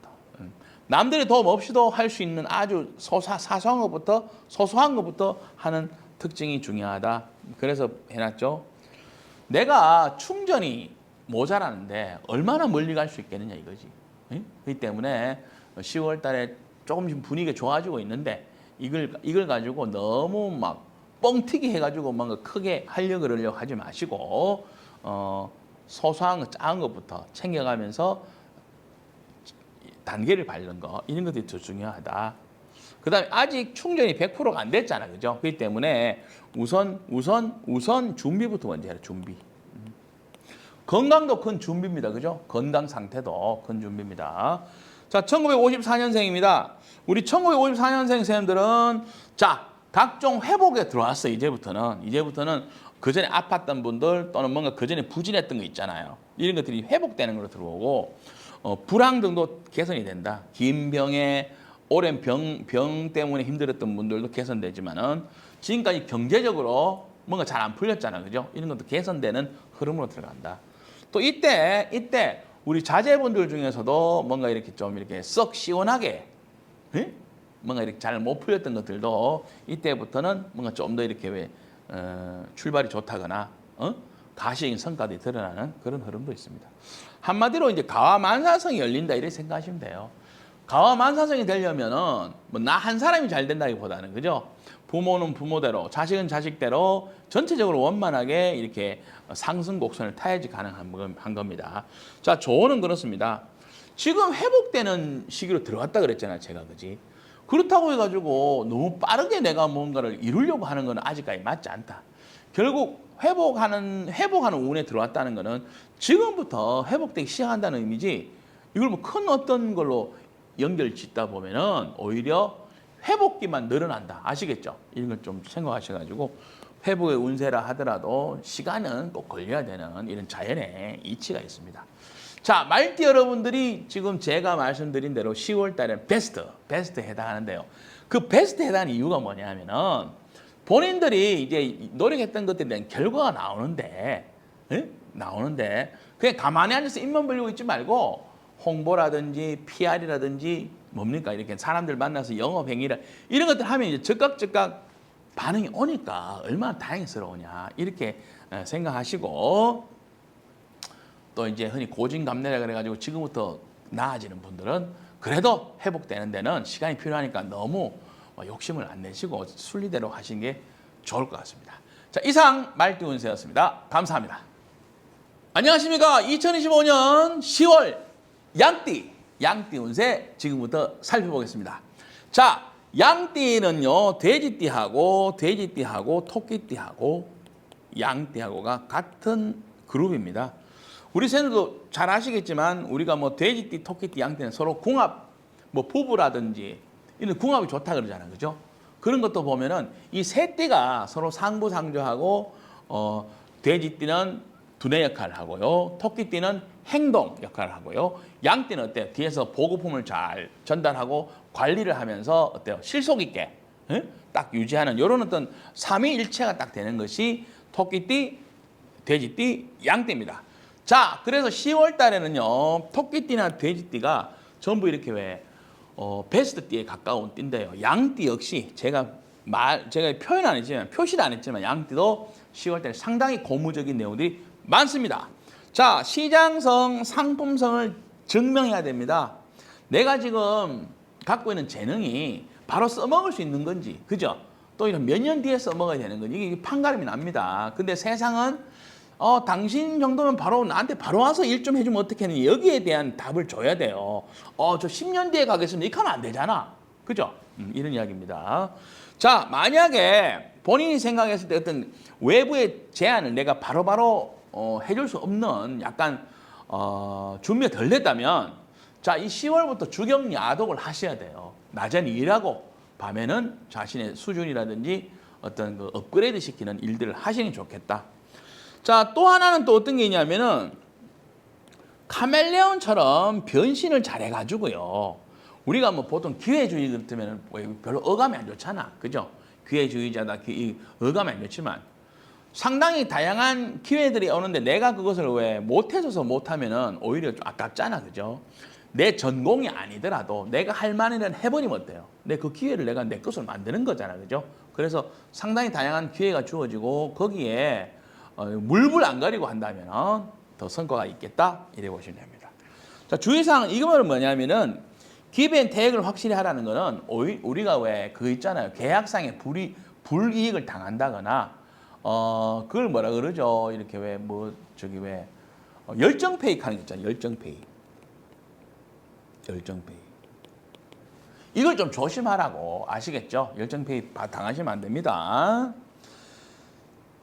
남들의 도움 없이도 할 수 있는 아주 사소한 것부터 소소한 것부터 하는 특징이 중요하다. 그래서 해놨죠. 내가 충전이 모자라는데 얼마나 멀리 갈 수 있겠느냐 이거지. 그렇기 때문에 10월 달에 조금씩 분위기가 좋아지고 있는데 이걸 가지고 너무 막 뻥튀기 해가지고 뭔가 크게 하려고 하지 마시고 소소한 거 작은 것부터 챙겨가면서 단계를 밟는 거 이런 것들이 더 중요하다. 그다음에 아직 충전이 100%가 안 됐잖아, 그죠? 그렇기 때문에 우선 준비부터 먼저 해라. 준비. 건강도 큰 준비입니다, 그죠? 건강 상태도 큰 준비입니다. 자, 1954년생입니다. 우리 1954년생 선생님들은 자, 각종 회복에 들어왔어. 이제부터는 그 전에 아팠던 분들 또는 뭔가 그 전에 부진했던 거 있잖아요. 이런 것들이 회복되는 걸로 들어오고 불황 등도 개선이 된다. 긴 병에 오랜 병 때문에 힘들었던 분들도 개선되지만은 지금까지 경제적으로 뭔가 잘 안 풀렸잖아, 그죠? 이런 것도 개선되는 흐름으로 들어간다. 또 이때 우리 자제분들 중에서도 뭔가 이렇게 좀 이렇게 썩 시원하게 뭔가 이렇게 잘 못 풀렸던 것들도 이때부터는 뭔가 좀 더 이렇게 출발이 좋다거나 가시적인 성과들이 드러나는 그런 흐름도 있습니다. 한마디로 이제 가와만사성이 열린다 이렇게 생각하시면 돼요. 가와만사성이 되려면은 뭐 나 한 사람이 잘 된다기보다는, 그죠? 부모는 부모대로, 자식은 자식대로 전체적으로 원만하게 이렇게 상승 곡선을 타야지 가능한 겁니다. 자, 조언은 그렇습니다. 지금 회복되는 시기로 들어갔다 그랬잖아요, 제가, 그지? 그렇다고 해가지고 너무 빠르게 내가 뭔가를 이루려고 하는 건 아직까지 맞지 않다. 결국 회복하는 운에 들어왔다는 거는 지금부터 회복되기 시작한다는 의미지, 이걸 뭐 큰 어떤 걸로 연결 짓다 보면은 오히려 회복기만 늘어난다. 아시겠죠? 이런 걸 좀 생각하셔가지고 회복의 운세라 하더라도 시간은 꼭 걸려야 되는 이런 자연의 이치가 있습니다. 자, 말띠 여러분들이 지금 제가 말씀드린 대로 10월 달에 베스트 해당하는데요. 그 베스트 해당하는 이유가 뭐냐면은 본인들이 이제 노력했던 것들에 대한 결과가 나오는데 그냥 가만히 앉아서 입만 벌리고 있지 말고 홍보라든지 PR이라든지 뭡니까? 이렇게 사람들 만나서 영업행위라 이런 것들 하면 이제 즉각 반응이 오니까 얼마나 다행스러우냐 이렇게 생각하시고 또 이제 흔히 고진감래라 그래가지고 지금부터 나아지는 분들은 그래도 회복되는 데는 시간이 필요하니까 너무 욕심을 안 내시고 순리대로 하시는 게 좋을 것 같습니다. 자, 이상 말띠 운세였습니다. 감사합니다. 안녕하십니까? 2025년 10월 양띠 운세 지금부터 살펴보겠습니다. 자, 양띠는요, 돼지띠하고 토끼띠하고 양띠하고가 같은 그룹입니다. 우리 선생님도 잘 아시겠지만 우리가 뭐 돼지띠, 토끼띠, 양띠는 서로 궁합, 뭐 부부라든지 이런 궁합이 좋다 그러잖아요, 그죠? 그런 것도 보면은 이 세 띠가 서로 상부상조하고 돼지띠는 두뇌 역할을 하고요. 토끼띠는 행동 역할을 하고요. 양띠는 어때요? 뒤에서 보급품을 잘 전달하고 관리를 하면서 어때요? 실속 있게 딱 유지하는 이런 어떤 삼위일체가 딱 되는 것이 토끼띠, 돼지띠, 양띠입니다. 자, 그래서 10월 달에는요. 토끼띠나 돼지띠가 전부 이렇게 왜 베스트 띠에 가까운 띠인데요. 양띠 역시 제가 표현 안 했지만 표시를 안 했지만 양띠도 10월 달에 상당히 고무적인 내용들이 많습니다. 자, 시장성, 상품성을 증명해야 됩니다. 내가 지금 갖고 있는 재능이 바로 써먹을 수 있는 건지, 그죠? 또 이런 몇 년 뒤에 써먹어야 되는 건지 이게 판가름이 납니다. 근데 세상은 당신 정도면 바로 나한테 바로 와서 일 좀 해주면 어떻겠니? 여기에 대한 답을 줘야 돼요. 저 10년 뒤에 가겠습니다. 이렇게 하면 안 되잖아. 그죠? 이런 이야기입니다. 자, 만약에 본인이 생각했을 때 어떤 외부의 제안을 내가 바로바로 해줄 수 없는 약간 준비가 덜 됐다면 자, 이 10월부터 주경야독을 하셔야 돼요. 낮에는 일하고 밤에는 자신의 수준이라든지 어떤 그 업그레이드 시키는 일들을 하시는 게 좋겠다. 자, 또 하나는 또 어떤 게 있냐면은 카멜레온처럼 변신을 잘해가지고요. 우리가 뭐 보통 기회주의 같으면 별로 어감이 안 좋잖아. 그죠? 기회주의자다, 어감이 안 좋지만 상당히 다양한 기회들이 오는데 내가 그것을 왜 못해줘서 못하면은 오히려 좀 아깝잖아. 그죠? 내 전공이 아니더라도 내가 할 만한 일은 해버리면 어때요? 그 기회를 내가 내 것으로 만드는 거잖아. 그죠? 그래서 상당히 다양한 기회가 주어지고 거기에 물불 안 가리고 한다면 더 성과가 있겠다. 이래 보시면 됩니다. 자, 주의사항은 이거는 뭐냐면은 기브앤테이크를 확실히 하라는 거는 우리가 왜 그거 있잖아요. 계약상의 불이익을 당한다거나 그걸 뭐라 그러죠? 이렇게 왜 열정페이 하는 거 있잖아요. 열정페이. 이걸 좀 조심하라고 아시겠죠? 열정페이 당하시면 안 됩니다.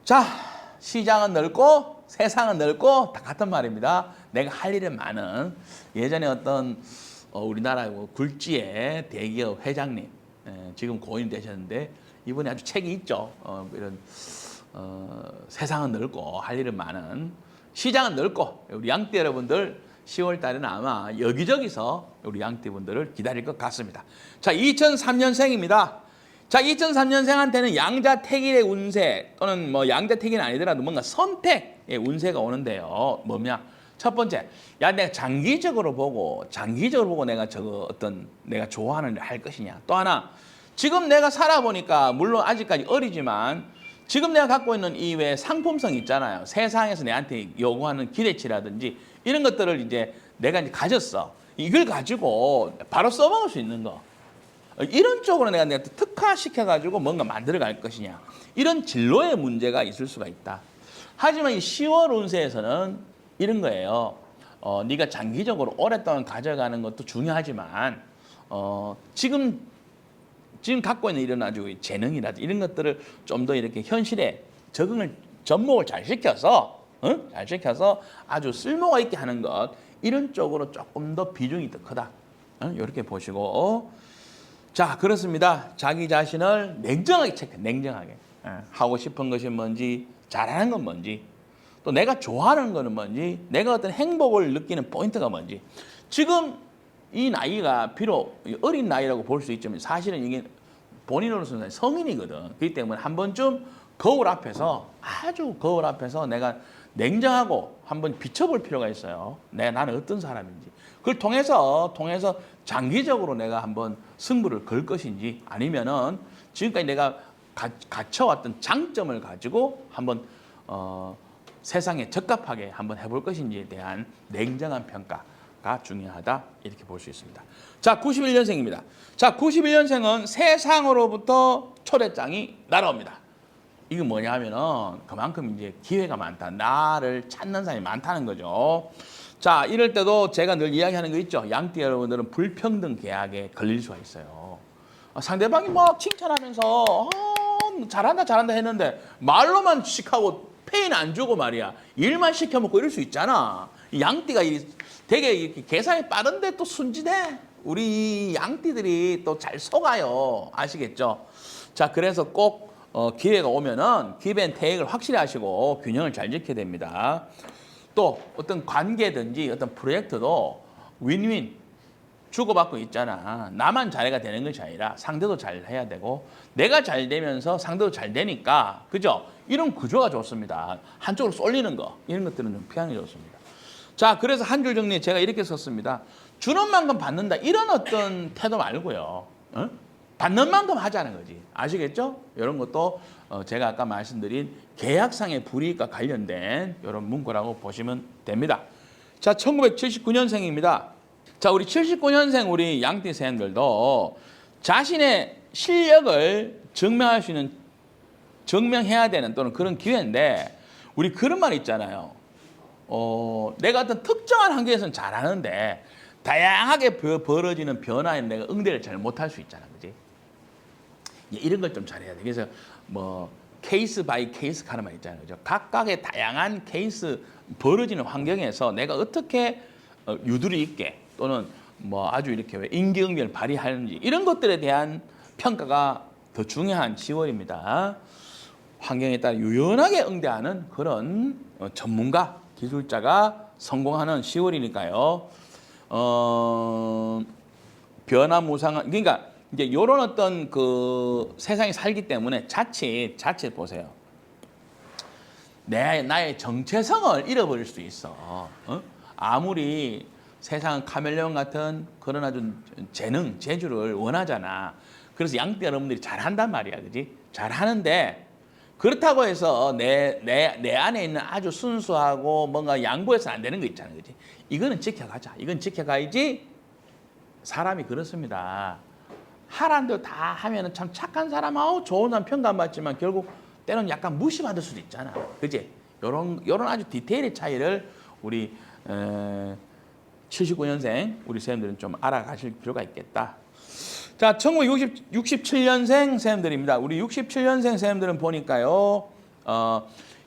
자, 시장은 넓고 세상은 넓고 다 같은 말입니다. 내가 할 일은 많은 예전에 어떤 우리나라 굴지의 대기업 회장님 지금 고인 되셨는데 이분이 아주 책이 있죠. 이런 세상은 넓고 할 일은 많은 시장은 넓고 우리 양띠 여러분들 10월 달에는 아마 여기저기서 우리 양띠 분들을 기다릴 것 같습니다. 자, 2003년생입니다. 자, 2003년생한테는 양자택일의 운세 또는 뭐 양자택일은 아니더라도 뭔가 선택의 운세가 오는데요. 뭐냐? 첫 번째, 내가 장기적으로 보고 내가 내가 좋아하는 일을 할 것이냐. 또 하나, 지금 내가 살아보니까 물론 아직까지 어리지만 지금 내가 갖고 있는 이 외 상품성 있잖아요. 세상에서 내한테 요구하는 기대치라든지 이런 것들을 이제 내가 이제 가졌어. 이걸 가지고 바로 써먹을 수 있는 거. 이런 쪽으로 내가 특화시켜가지고 뭔가 만들어갈 것이냐. 이런 진로의 문제가 있을 수가 있다. 하지만 이 10월 운세에서는 이런 거예요. 네가 장기적으로 오랫동안 가져가는 것도 중요하지만 지금 갖고 있는 이런 아주 재능이라든지 이런 것들을 좀 더 이렇게 현실에 접목을 잘 시켜서 아주 쓸모가 있게 하는 것 이런 쪽으로 조금 더 비중이 더 크다. 이렇게 보시고 자, 그렇습니다. 자기 자신을 냉정하게 냉정하게 하고 싶은 것이 뭔지 잘하는 건 뭔지 또 내가 좋아하는 거는 뭔지 내가 어떤 행복을 느끼는 포인트가 뭔지 지금 이 나이가 비록 어린 나이라고 볼 수 있지만 사실은 이게 본인으로서는 성인이거든. 그렇기 때문에 한 번쯤 아주 거울 앞에서 내가 냉정하고 한번 비춰볼 필요가 있어요. 나는 어떤 사람인지. 그걸 통해서 장기적으로 내가 한번 승부를 걸 것인지 아니면은 지금까지 내가 갖춰왔던 장점을 가지고 한번 세상에 적합하게 한번 해볼 것인지에 대한 냉정한 평가가 중요하다. 이렇게 볼 수 있습니다. 자, 91년생입니다. 자, 91년생은 세상으로부터 초대장이 날아옵니다. 이게 뭐냐 하면은 그만큼 이제 기회가 많다. 나를 찾는 사람이 많다는 거죠. 자, 이럴 때도 제가 늘 이야기하는 거 있죠. 양띠 여러분들은 불평등 계약에 걸릴 수가 있어요. 상대방이 막 칭찬하면서 잘한다 했는데 말로만 씩하고 페이는 안 주고 말이야. 일만 시켜먹고 이럴 수 있잖아. 양띠가 되게 이렇게 계산이 빠른데 또 순진해. 우리 양띠들이 또 잘 속아요. 아시겠죠? 자, 그래서 꼭 기회가 오면은 기브앤테이크를 확실히 하시고 균형을 잘 지켜야 됩니다. 또 어떤 관계든지 어떤 프로젝트도 윈윈 주고받고 있잖아. 나만 잘해가 되는 것이 아니라 상대도 잘 해야 되고 내가 잘 되면서 상대도 잘 되니까 그죠? 이런 구조가 좋습니다. 한쪽으로 쏠리는 거 이런 것들은 좀 피하는 게 좋습니다. 자, 그래서 한 줄 정리 제가 이렇게 썼습니다. 주는 만큼 받는다 이런 어떤 태도 말고요. 어? 받는 만큼 하자는 거지. 아시겠죠? 이런 것도 제가 아까 말씀드린 계약상의 불이익과 관련된 이런 문구라고 보시면 됩니다. 자, 1979년생입니다. 자, 우리 79년생 우리 양띠 쌤들도 자신의 실력을 증명할 수 있는 증명해야 되는 또는 그런 기회인데 우리 그런 말 있잖아요. 내가 어떤 특정한 환경에서는 잘하는데 다양하게 벌어지는 변화에 내가 응대를 잘 못할 수 있잖아, 그지? 이런 걸 좀 잘해야 돼. 그래서 뭐 케이스 바이 케이스 하는 말 있잖아요, 그죠? 각각의 다양한 케이스 벌어지는 환경에서 내가 어떻게 유두리 있게 또는 뭐 아주 이렇게 왜 임기응변을 발휘하는지 이런 것들에 대한 평가가 더 중요한 10월입니다. 환경에 따라 유연하게 응대하는 그런 전문가, 기술자가 성공하는 10월이니까요. 변화무쌍한 그러니까 이제 이런 어떤 그 세상에 살기 때문에 자칫 보세요. 나의 정체성을 잃어버릴 수 있어. 아무리 세상 카멜레온 같은 그런 아주 재능, 재주를 원하잖아. 그래서 양띠 여러분들이 잘한단 말이야, 그지? 잘하는데 그렇다고 해서 내 안에 있는 아주 순수하고 뭔가 양보해서는 안 되는 거 있잖아, 그지? 이거는 지켜가자. 이건 지켜가야지. 사람이 그렇습니다. 하라는 대로 다 하면은 참 착한 사람, 좋은 사람 평가받지만 결국 때로는 약간 무시받을 수도 있잖아, 그지? 요런 아주 디테일의 차이를 우리 79년생 우리 선생님들은 좀 알아가실 필요가 있겠다. 자, 1967년생 선생님들입니다. 우리 67년생 선생님들은 보니까요,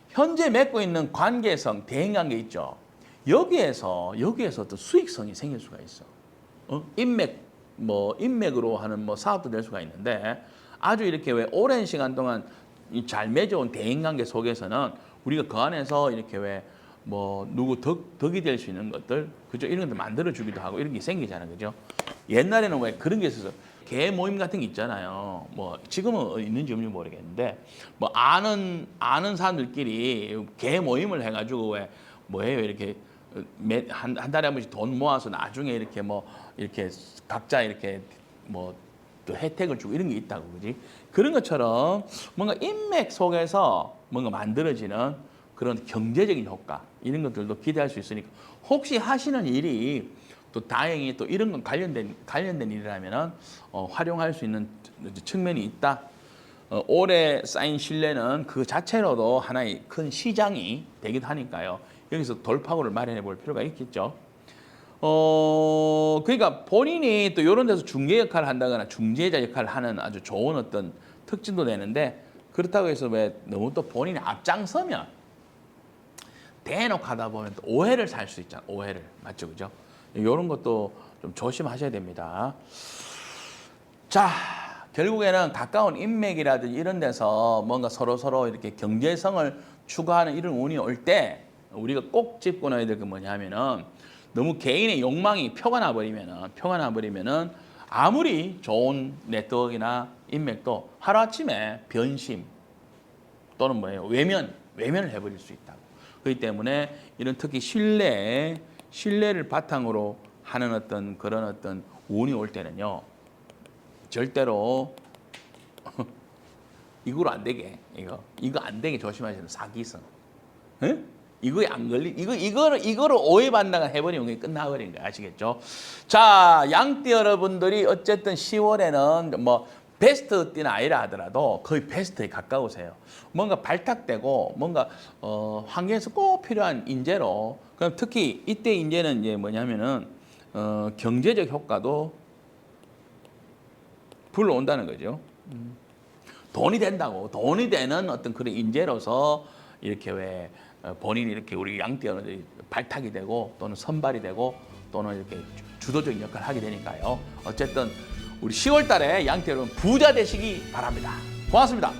현재 맺고 있는 관계성, 대인관계 있죠. 여기에서 또 수익성이 생길 수가 있어. 인맥으로 하는 뭐 사업도 될 수가 있는데 아주 이렇게 왜 오랜 시간 동안 잘 맺어온 대인관계 속에서는 우리가 그 안에서 이렇게 왜 뭐 누구 덕이 될 수 있는 것들, 그죠? 이런 것들 만들어 주기도 하고 이런 게 생기잖아요, 그죠? 옛날에는 왜 그런 게 있어서 개 모임 같은 게 있잖아요. 뭐 지금은 있는지 없는지 모르겠는데 뭐 아는 사람들끼리 개 모임을 해가지고 왜 뭐예요 이렇게 한 달에 한 번씩 돈 모아서 나중에 이렇게 뭐 이렇게 각자 이렇게 뭐 또 혜택을 주고 이런 게 있다고, 그지? 그런 것처럼 뭔가 인맥 속에서 뭔가 만들어지는 그런 경제적인 효과 이런 것들도 기대할 수 있으니까 혹시 하시는 일이 또 다행히 또 이런 건 관련된 일이라면은 활용할 수 있는 측면이 있다. 올해 쌓인 신뢰는 그 자체로도 하나의 큰 시장이 되기도 하니까요. 여기서 돌파구를 마련해 볼 필요가 있겠죠. 그러니까 본인이 또 이런 데서 중개 역할을 한다거나 중재자 역할을 하는 아주 좋은 어떤 특징도 되는데 그렇다고 해서 왜 너무 또 본인이 앞장서면 대놓고 하다 보면 또 오해를 살 수 있잖아. 오해를. 맞죠? 그죠? 이런 것도 좀 조심하셔야 됩니다. 자, 결국에는 가까운 인맥이라든지 이런 데서 뭔가 서로 이렇게 경제성을 추구하는 이런 운이 올 때 우리가 꼭 짚고 나야 될 게 뭐냐면은 너무 개인의 욕망이 표가 나버리면은 아무리 좋은 네트워크나 인맥도 하루아침에 변심 또는 뭐예요? 외면을 해버릴 수 있다고. 그렇기 때문에 이런 특히 신뢰를 바탕으로 하는 어떤 그런 어떤 운이 올 때는요. 절대로 이거로 안 되게 이거 안 되게 조심하셔야 돼요. 사기성. 에? 이거에 안 이거를 오해받다가 해버리면 그게 끝나버리는 거예요. 아시겠죠? 자, 양띠 여러분들이 어쨌든 10월에는 뭐 베스트 띠는 아니라 하더라도 거의 베스트에 가까우세요. 뭔가 발탁되고 뭔가 환경에서 꼭 필요한 인재로 그럼 특히 이때 인재는 이제 뭐냐면은 경제적 효과도 불러온다는 거죠. 돈이 된다고 돈이 되는 어떤 그런 인재로서 이렇게 왜 본인이 이렇게 우리 양띠어들이 발탁이 되고 또는 선발이 되고 또는 이렇게 주도적인 역할을 하게 되니까요. 어쨌든 우리 10월 달에 양띠 여러분 부자 되시기 바랍니다. 고맙습니다.